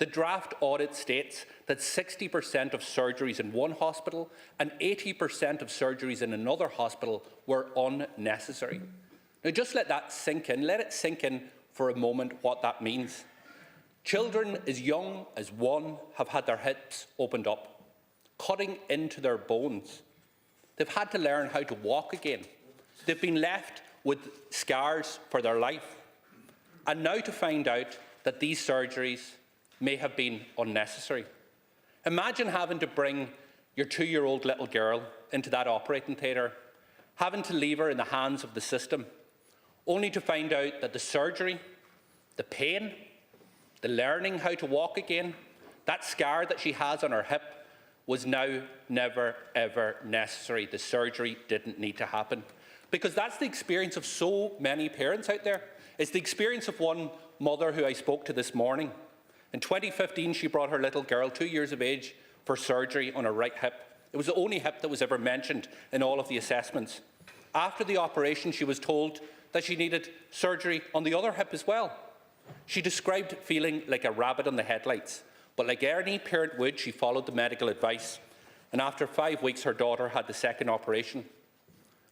The draft audit states that 60% of surgeries in one hospital and 80% of surgeries in another hospital were unnecessary. Now, just let that sink in. Let it sink in for a moment what that means. Children as young as 1 have had their hips opened up, cutting into their bones. They've had to learn how to walk again. They've been left with scars for their life. And now to find out that these surgeries may have been unnecessary. Imagine having to bring your 2-year-old little girl into that operating theatre, having to leave her in the hands of the system, only to find out that the surgery, the pain, the learning how to walk again, that scar that she has on her hip was now never, ever necessary. The surgery didn't need to happen. Because that's the experience of so many parents out there. It's the experience of one mother who I spoke to this morning. In 2015, she brought her little girl, 2 years of age, for surgery on her right hip. It was the only hip that was ever mentioned in all of the assessments. After the operation, she was told that she needed surgery on the other hip as well. She described feeling like a rabbit on the headlights, but like any parent would, she followed the medical advice. And after 5 weeks, her daughter had the second operation.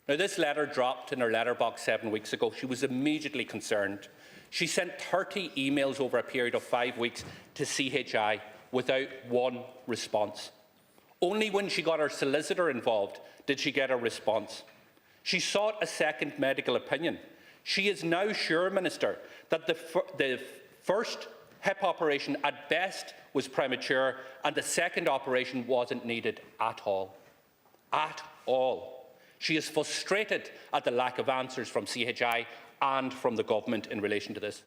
Now, this letter dropped in her letterbox 7 weeks ago. She was immediately concerned. She sent 30 emails over a period of 5 weeks to CHI without one response. Only when she got her solicitor involved did she get a response. She sought a second medical opinion. She is now sure, Minister, that the first hip operation at best was premature and the second operation wasn't needed at all. At all. She is frustrated at the lack of answers from CHI and from the government in relation to this.